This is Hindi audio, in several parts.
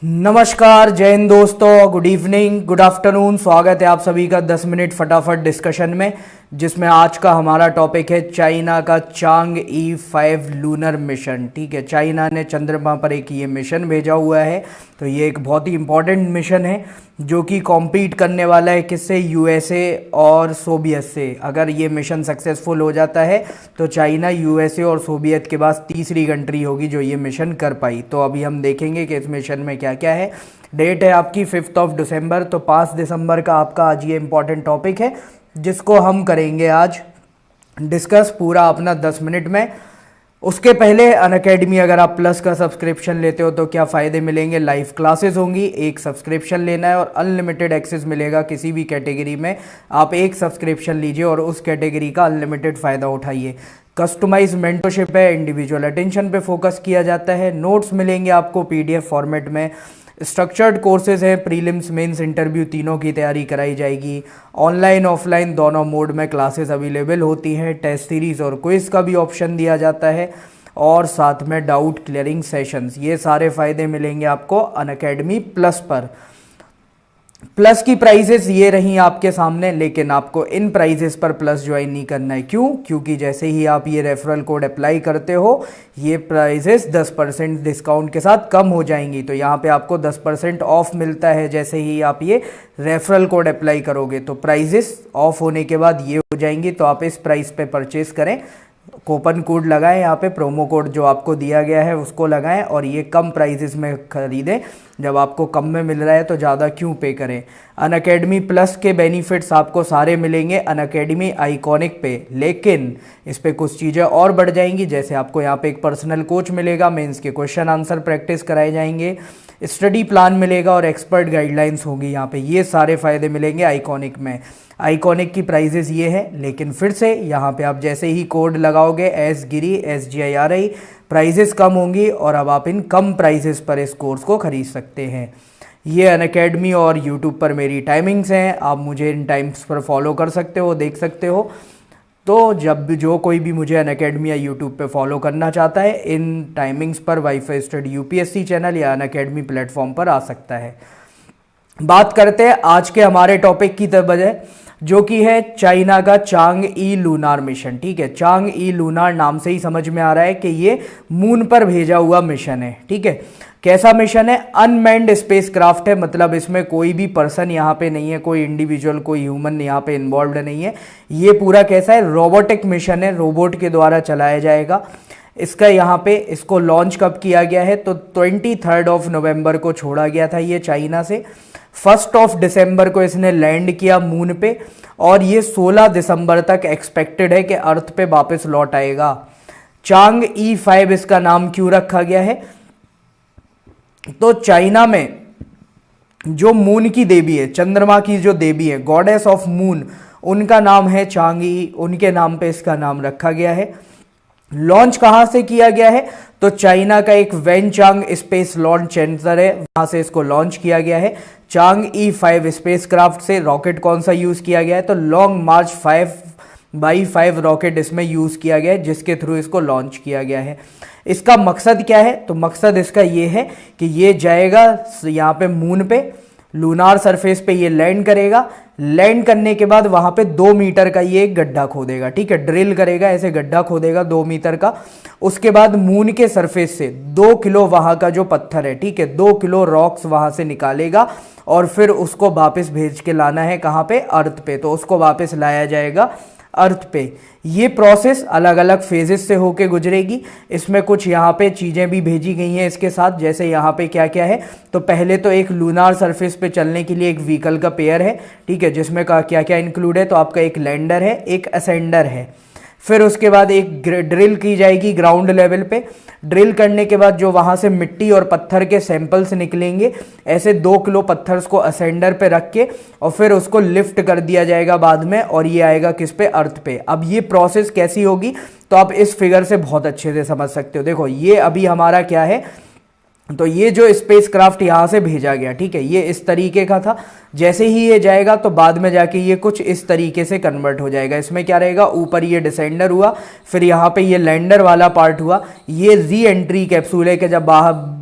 नमस्कार, जय हिंद दोस्तों, गुड इवनिंग, गुड आफ्टरनून। स्वागत है आप सभी का 10 मिनट फटाफट डिस्कशन में, जिसमें आज का हमारा टॉपिक है चाइना का चांगई 5 लूनर मिशन। ठीक है, चाइना ने चंद्रमा पर एक ये मिशन भेजा हुआ है। तो ये एक बहुत ही इंपॉर्टेंट मिशन है जो कि कॉम्पीट करने वाला है किससे? यूएसए और सोवियत से। अगर ये मिशन सक्सेसफुल हो जाता है तो चाइना, यूएसए और सोवियत के बाद तीसरी कंट्री होगी जो ये मिशन कर पाई। तो अभी हम देखेंगे कि इस मिशन में क्या क्या है। डेट है आपकी 5 दिसंबर, तो 5 दिसंबर का आपका आज ये इंपॉर्टेंट टॉपिक है जिसको हम करेंगे आज डिस्कस पूरा अपना 10 मिनट में। उसके पहले अनअकैडमी अगर आप प्लस का सब्सक्रिप्शन लेते हो तो क्या फ़ायदे मिलेंगे? लाइव क्लासेस होंगी, एक सब्सक्रिप्शन लेना है और अनलिमिटेड एक्सेस मिलेगा किसी भी कैटेगरी में। आप एक सब्सक्रिप्शन लीजिए और उस कैटेगरी का अनलिमिटेड फ़ायदा उठाइए। कस्टमाइज मेंटरशिप है, इंडिविजुअल अटेंशन पे फोकस किया जाता है। नोट्स मिलेंगे आपको पीडीएफ फॉर्मेट में। स्ट्रक्चर्ड कोर्सेज है, प्रीलिम्स मेंस इंटरव्यू तीनों की तैयारी कराई जाएगी। ऑनलाइन ऑफलाइन दोनों मोड में क्लासेस अवेलेबल होती हैं। टेस्ट सीरीज और क्विज का भी ऑप्शन दिया जाता है और साथ में डाउट क्लियरिंग सेशंस। ये सारे फायदे मिलेंगे आपको अनअकैडमी प्लस पर। प्लस की प्राइजेस ये रही आपके सामने, लेकिन आपको इन प्राइजेस पर प्लस ज्वाइन नहीं करना है। क्यों? क्योंकि जैसे ही आप ये रेफरल कोड अप्लाई करते हो ये प्राइजेस 10% डिस्काउंट के साथ कम हो जाएंगी। तो यहाँ पे आपको 10% ऑफ मिलता है जैसे ही आप ये रेफरल कोड अप्लाई करोगे। तो प्राइजेस ऑफ होने के बाद ये हो जाएंगी, तो आप इस प्राइस पे परचेस करें। कूपन कोड लगाएं, यहाँ पे प्रोमो कोड जो आपको दिया गया है उसको लगाएं और ये कम प्राइजेस में खरीदें। जब आपको कम में मिल रहा है तो ज़्यादा क्यों पे करें। अनअकैडमी प्लस के बेनिफिट्स आपको सारे मिलेंगे अनअकैडमी आइकॉनिक पे, लेकिन इस पे कुछ चीज़ें और बढ़ जाएंगी। जैसे आपको यहाँ पे एक पर्सनल कोच मिलेगा, मेंस के क्वेश्चन आंसर प्रैक्टिस कराए जाएंगे, स्टडी प्लान मिलेगा और एक्सपर्ट गाइडलाइंस होगी यहाँ पे। ये सारे फायदे मिलेंगे आइकॉनिक में। आइकॉनिक की प्राइजेस ये है, लेकिन फिर से यहाँ पे आप जैसे ही कोड लगाओगे SGIRI प्राइजेस कम होंगी और अब आप इन कम प्राइजेस पर इस कोर्स को खरीद सकते हैं। ये अनअकैडमी और यूट्यूब पर मेरी टाइमिंग्स हैं, आप मुझे इन टाइम्स पर फॉलो कर सकते हो, देख सकते हो। तो जब भी जो कोई भी मुझे अनअकैडमी या यूट्यूब पे फॉलो करना चाहता है, इन टाइमिंग्स पर वाईफाई स्टडी UPSC चैनल या अनअकैडमी प्लेटफॉर्म पर आ सकता है। बात करते हैं आज के हमारे टॉपिक की वजह, जो कि है चाइना का चांगई लूनार मिशन। ठीक है, चांगई लूनार नाम से ही समझ में आ रहा है कि ये मून पर भेजा हुआ मिशन है। ठीक है, कैसा मिशन है? अनमैन्ड स्पेसक्राफ्ट है, मतलब इसमें कोई भी पर्सन यहाँ पे नहीं है, कोई इंडिविजुअल, कोई ह्यूमन यहाँ पे इन्वॉल्व नहीं है। ये पूरा कैसा है? रोबोटिक मिशन है, रोबोट के द्वारा चलाया जाएगा। इसका यहाँ पे इसको लॉन्च कब किया गया है? तो 23 नवंबर को छोड़ा गया था ये चाइना से। 1 दिसंबर को इसने लैंड किया मून पे और ये 16 दिसंबर तक एक्सपेक्टेड है कि अर्थ पे वापस लौट आएगा। चांगई 5 इसका नाम क्यों रखा गया है? तो चाइना में जो मून की देवी है, चंद्रमा की जो देवी है, गॉडेस ऑफ मून, उनका नाम है चांगई, उनके नाम पे इसका नाम रखा गया है। लॉन्च कहां से किया गया है? तो चाइना का एक वेनचांग स्पेस लॉन्च सेंटर है, वहां से इसको लॉन्च किया गया है। चांगई 5 स्पेसक्राफ्ट से रॉकेट कौन सा यूज किया गया है? तो लॉन्ग मार्च 5x5 रॉकेट इसमें यूज किया गया है, जिसके थ्रू इसको लॉन्च किया गया है। इसका मकसद क्या है? तो मकसद इसका ये है कि ये जाएगा यहाँ पे मून पे, लूनार सरफेस पे ये लैंड करेगा। लैंड करने के बाद वहां पे 2 मीटर का ये एक गड्ढा खोदेगा। ठीक है, ड्रिल करेगा, ऐसे गड्ढा खोदेगा 2 मीटर का। उसके बाद मून के सरफेस से 2 किलो वहां का जो पत्थर है, ठीक है, 2 किलो रॉक्स वहां से निकालेगा और फिर उसको वापस भेज के लाना है कहाँ पे? अर्थ पे। तो उसको वापस लाया जाएगा अर्थ पे। ये प्रोसेस अलग अलग फेजेस से होके गुजरेगी। इसमें कुछ यहाँ पे चीज़ें भी भेजी गई हैं इसके साथ, जैसे यहाँ पे क्या क्या है? तो पहले तो एक लूनार सरफेस पे चलने के लिए एक व्हीकल का पेयर है, ठीक है, जिसमें क्या क्या इंक्लूड है? तो आपका एक लैंडर है, एक असेंडर है। फिर उसके बाद एक ड्रिल की जाएगी ग्राउंड लेवल पे। ड्रिल करने के बाद जो वहाँ से मिट्टी और पत्थर के सैंपल्स निकलेंगे, ऐसे 2 किलो पत्थर्स को असेंडर पे रख के और फिर उसको लिफ्ट कर दिया जाएगा बाद में, और ये आएगा किस पे? अर्थ पे। अब ये प्रोसेस कैसी होगी? तो आप इस फिगर से बहुत अच्छे से समझ सकते हो। देखो ये अभी हमारा क्या है? तो ये जो स्पेसक्राफ्ट यहाँ से भेजा गया, ठीक है, ये इस तरीके का था। जैसे ही ये जाएगा तो बाद में जाके ये कुछ इस तरीके से कन्वर्ट हो जाएगा। इसमें क्या रहेगा, ऊपर ये डिसेंडर हुआ, फिर यहाँ पे ये लैंडर वाला पार्ट हुआ। ये री एंट्री कैप्सूल है कि जब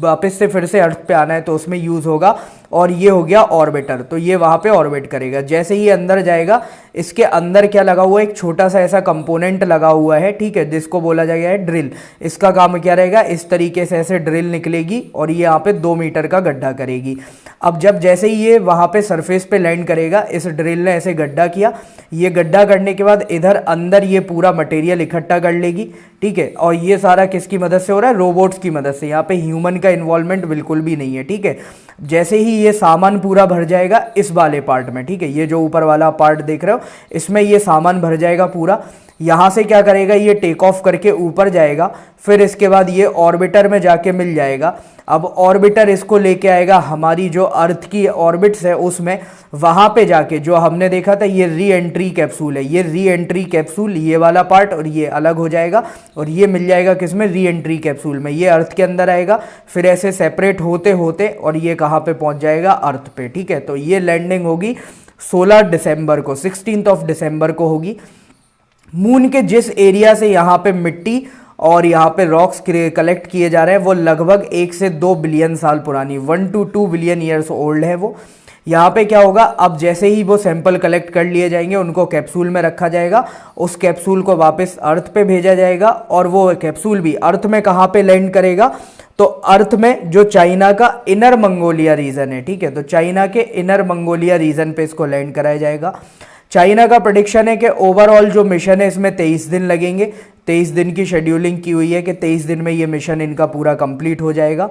वापस से फिर से अर्थ पे आना है तो उसमें यूज होगा। और ये हो गया ऑर्बिटर, तो ये वहाँ पे ऑर्बिट करेगा। जैसे ही अंदर जाएगा, इसके अंदर क्या लगा हुआ है, एक छोटा सा ऐसा कंपोनेंट लगा हुआ है, ठीक है, जिसको बोला जाएगा ड्रिल। इसका काम क्या रहेगा, इस तरीके से ऐसे ड्रिल निकलेगी और ये यहाँ पे 2 मीटर का गड्ढा करेगी। अब जब जैसे ही ये वहाँ पे सरफेस पे लैंड करेगा, इस ड्रिल ने ऐसे गड्ढा किया, ये गड्ढा करने के बाद इधर अंदर ये पूरा मटेरियल इकट्ठा कर लेगी, ठीक है। और ये सारा किसकी मदद से हो रहा है, रोबोट्स की मदद से। यहाँ पे ह्यूमन का इन्वॉल्वमेंट बिल्कुल भी नहीं है, ठीक है। जैसे ही ये सामान पूरा भर जाएगा इस वाले पार्ट में, ठीक है, ये जो ऊपर वाला पार्ट देख रहे हो, इसमें ये सामान भर जाएगा पूरा। यहाँ से क्या करेगा, ये टेक ऑफ करके ऊपर जाएगा, फिर इसके बाद ये ऑर्बिटर में जाके मिल जाएगा। अब ऑर्बिटर इसको लेके आएगा हमारी जो अर्थ की ऑर्बिट्स है उसमें, वहाँ पे जाके जो हमने देखा था ये री एंट्री कैप्सूल है, ये री एंट्री कैप्सूल, ये वाला पार्ट और ये अलग हो जाएगा और ये मिल जाएगा किसमें, री एंट्री कैप्सूल में। ये अर्थ के अंदर आएगा, फिर ऐसे सेपरेट होते होते और ये कहाँ पे पहुँच जाएगा, अर्थ पे, ठीक है। तो ये लैंडिंग होगी 16 दिसंबर को, 16 ऑफ दिसंबर को होगी। मून के जिस एरिया से यहाँ पे मिट्टी और यहाँ पे रॉक्स कलेक्ट किए जा रहे हैं वो लगभग 1 से 2 बिलियन साल पुरानी, 1 to 2 बिलियन ईयर्स ओल्ड है वो। यहाँ पे क्या होगा, अब जैसे ही वो सैंपल कलेक्ट कर लिए जाएंगे, उनको कैप्सूल में रखा जाएगा, उस कैप्सूल को वापस अर्थ पे भेजा जाएगा और वो कैप्सूल भी अर्थ में कहाँ पे लैंड करेगा, तो अर्थ में जो चाइना का इनर मंगोलिया रीजन है, ठीक है, तो चाइना के इनर मंगोलिया रीजन पे इसको लैंड कराया जाएगा। चाइना का प्रेडिक्शन है कि ओवरऑल जो मिशन है इसमें 23 दिन लगेंगे। 23 दिन की शेड्यूलिंग की हुई है कि 23 दिन में ये मिशन इनका पूरा कंप्लीट हो जाएगा।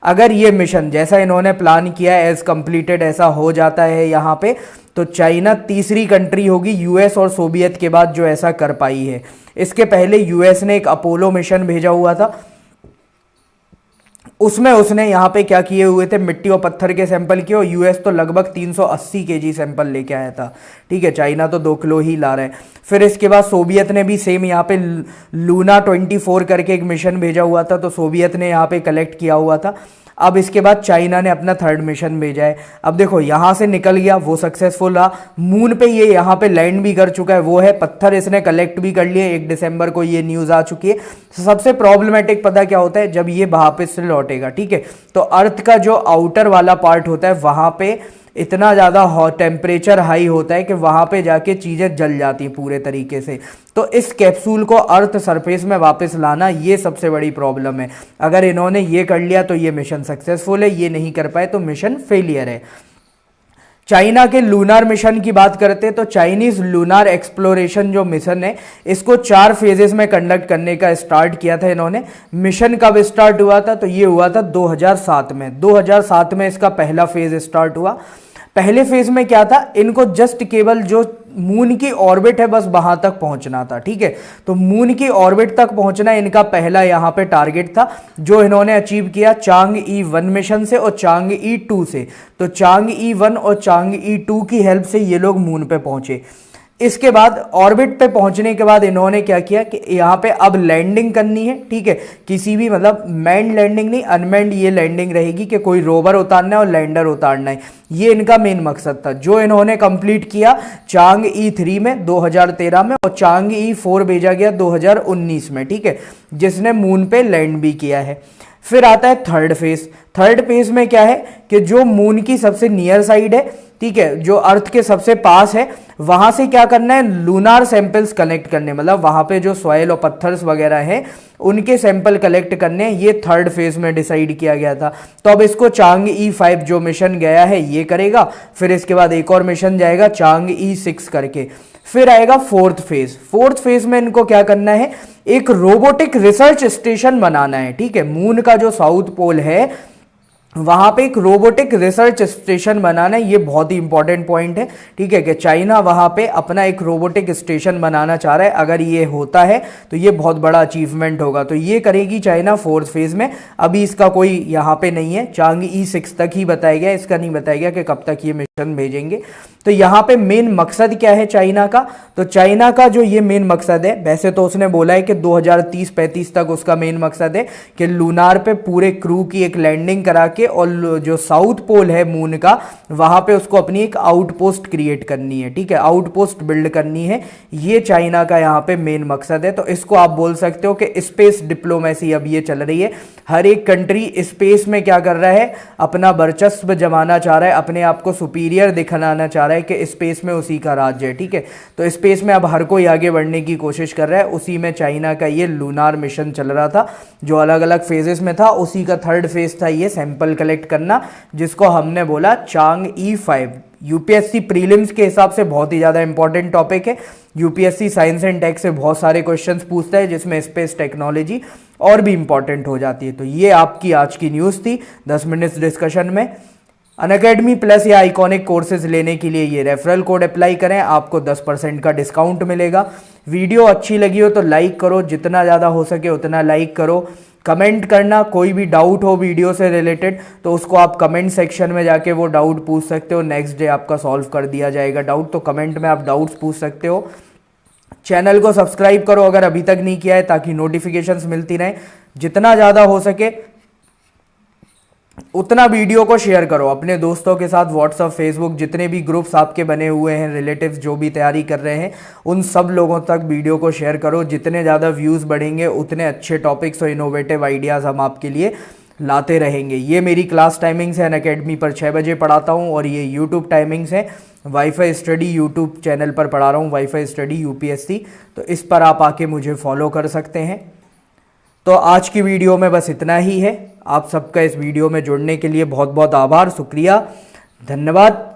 अगर ये मिशन जैसा इन्होंने प्लान किया है एज कंप्लीटेड ऐसा हो जाता है यहाँ पे, तो चाइना तीसरी कंट्री होगी यूएस और सोवियत के बाद जो ऐसा कर पाई है। इसके पहले यूएस ने एक अपोलो मिशन भेजा हुआ था, उसमें उसने यहाँ पे क्या किए हुए थे, मिट्टी और पत्थर के सैंपल किए, और यूएस तो लगभग 380 केजी सैंपल लेके आया था, ठीक है, चाइना तो 2 किलो ही ला रहे हैं। फिर इसके बाद सोवियत ने भी सेम यहाँ पे लूना 24 करके एक मिशन भेजा हुआ था, तो सोवियत ने यहाँ पे कलेक्ट किया हुआ था। अब इसके बाद चाइना ने अपना 3rd मिशन भेजा है। अब देखो यहाँ से निकल गया, वो सक्सेसफुल रहा। मून पे ये यहाँ पे लैंड भी कर चुका है, वो है पत्थर इसने कलेक्ट भी कर लिए, 1 दिसंबर को ये न्यूज़ आ चुकी है। सबसे प्रॉब्लमेटिक पता क्या होता है, जब ये वापस से लौटेगा, ठीक है, तो अर्थ का जो आउटर वाला पार्ट होता है वहाँ पे इतना ज़्यादा टेम्परेचर हाई होता है कि वहाँ पे जाके चीज़ें जल जाती हैं पूरे तरीके से। तो इस कैप्सूल को अर्थ सरफेस में वापस लाना ये सबसे बड़ी प्रॉब्लम है। अगर इन्होंने ये कर लिया तो ये मिशन सक्सेसफुल है, ये नहीं कर पाए तो मिशन फेलियर है। चाइना के लूनार मिशन की बात करते हैं तो चाइनीज लूनार एक्सप्लोरेशन जो मिशन है इसको 4 फेजेस में कंडक्ट करने का स्टार्ट किया था इन्होंने। मिशन कब स्टार्ट हुआ था, तो ये हुआ था 2007 में। 2007 में इसका पहला फेज स्टार्ट हुआ। पहले फेज में क्या था, इनको जस्ट केवल जो मून की ऑर्बिट है बस वहां तक पहुंचना था, ठीक है, तो मून की ऑर्बिट तक पहुंचना इनका पहला यहां पे टारगेट था, जो इन्होंने अचीव किया चांगई 1 मिशन से और चांगई 2 से। तो चांगई 1 और चांगई 2 की हेल्प से ये लोग मून पे पहुंचे। इसके बाद ऑर्बिट पे पहुंचने के बाद इन्होंने क्या किया कि यहाँ पे अब लैंडिंग करनी है, ठीक है, किसी भी मतलब मैन्ड लैंडिंग नहीं, अनमैन्ड ये लैंडिंग रहेगी कि कोई रोवर उतारना है और लैंडर उतारना है। ये इनका मेन मकसद था, जो इन्होंने कंप्लीट किया चांगई 3 में 2013 में, और चांगई 4 भेजा गया 2019 में, ठीक है, जिसने मून पे लैंड भी किया है। फिर आता है 3rd फेज। 3rd फेज में क्या है कि जो मून की सबसे नियर साइड है, ठीक है, जो अर्थ के सबसे पास है, वहां से क्या करना है, लूनार सैंपल्स कलेक्ट करने, मतलब वहां पे जो सॉइल और पत्थर्स वगैरह हैं उनके सैंपल कलेक्ट करने। ये 3rd फेज में डिसाइड किया गया था। तो अब इसको चांगई 5 जो मिशन गया है ये करेगा, फिर इसके बाद एक और मिशन जाएगा चांगई 6 करके। फिर आएगा 4th फेज। 4th फेज में इनको क्या करना है, एक रोबोटिक रिसर्च स्टेशन बनाना है, ठीक है, मून का जो साउथ पोल है वहां पे एक रोबोटिक रिसर्च स्टेशन बनाना है। ये बहुत ही इंपॉर्टेंट पॉइंट है, ठीक है, कि चाइना वहां पे अपना एक रोबोटिक स्टेशन बनाना चाह रहा है। अगर ये होता है तो ये बहुत बड़ा अचीवमेंट होगा। तो ये करेगी चाइना 4th फेज में। अभी इसका कोई यहाँ पे नहीं है, चांगई 6 तक ही बताया गया, इसका नहीं बताया गया कि कब तक ये मिशन भेजेंगे। तो यहाँ पे मेन मकसद क्या है चाइना का, तो चाइना का जो ये मेन मकसद है, वैसे तो उसने बोला है कि 2030-35 तक उसका मेन मकसद है कि लूनार पे पूरे क्रू की एक लैंडिंग करा जाके और जो साउथ पोल है मून का वहां पे उसको अपनी एक आउटपोस्ट क्रिएट करनी है, ठीक है, आउटपोस्ट बिल्ड करनी है। ये चाइना का यहाँ पे मेन मकसद है। तो इसको आप बोल सकते हो कि स्पेस डिप्लोमेसी अब ये चल रही है। हर एक कंट्री स्पेस में क्या कर रहा है, अपना वर्चस्व जमाना चाह रहा है, अपने आप को सुपीरियर दिखाना चाह रहा है कि स्पेस में उसी का राज्य है, ठीक है। तो स्पेस में अब हर कोई आगे बढ़ने की कोशिश कर रहा है। उसी में चाइना का ये लूनार मिशन चल रहा था जो अलग अलग फेजेस में था। उसी का थर्ड फेज था ये सैंपल कलेक्ट करना, जिसको हमने बोला चांग-ई 5। यूपीएससी प्रीलिम्स के हिसाब से बहुत ही ज़्यादा इंपॉर्टेंट टॉपिक है। यूपीएससी साइंस एंड टेक से बहुत सारे क्वेश्चंस पूछता है जिसमें स्पेस टेक्नोलॉजी और भी इंपॉर्टेंट हो जाती है। तो ये आपकी आज की न्यूज़ थी 10 मिनट्स डिस्कशन में। अनअकैडमी प्लस या आइकॉनिक कोर्सेज लेने के लिए ये रेफरल कोड अप्लाई करें, आपको 10% का डिस्काउंट मिलेगा। वीडियो अच्छी लगी हो तो लाइक करो, जितना ज़्यादा हो सके उतना लाइक करो। कमेंट करना, कोई भी डाउट हो वीडियो से रिलेटेड तो उसको आप कमेंट सेक्शन में जाके वो डाउट पूछ सकते हो। नेक्स्ट डे आपका सॉल्व कर दिया जाएगा डाउट। तो कमेंट में आप डाउट्स पूछ सकते हो। चैनल को सब्सक्राइब करो अगर अभी तक नहीं किया है, ताकि नोटिफिकेशंस मिलती रहें। जितना ज़्यादा हो सके उतना वीडियो को शेयर करो अपने दोस्तों के साथ। व्हाट्सएप, फेसबुक, जितने भी ग्रुप्स आपके बने हुए हैं, रिलेटिव्स जो भी तैयारी कर रहे हैं, उन सब लोगों तक वीडियो को शेयर करो। जितने ज़्यादा व्यूज़ बढ़ेंगे उतने अच्छे टॉपिक्स और इनोवेटिव आइडियाज़ हम आपके लिए लाते रहेंगे। ये मेरी क्लास टाइमिंग्स है, अनअकैडमी पर 6 बजे पढ़ाता हूँ, और ये यूट्यूब टाइमिंग्स है। वाईफाई स्टडी यूट्यूब चैनल पर पढ़ा रहा हूँ, वाईफाई स्टडी यूपीएससी। तो इस पर आप आके मुझे फॉलो कर सकते हैं। तो आज की वीडियो में बस इतना ही है। आप सबका इस वीडियो में जुड़ने के लिए बहुत बहुत आभार, शुक्रिया, धन्यवाद।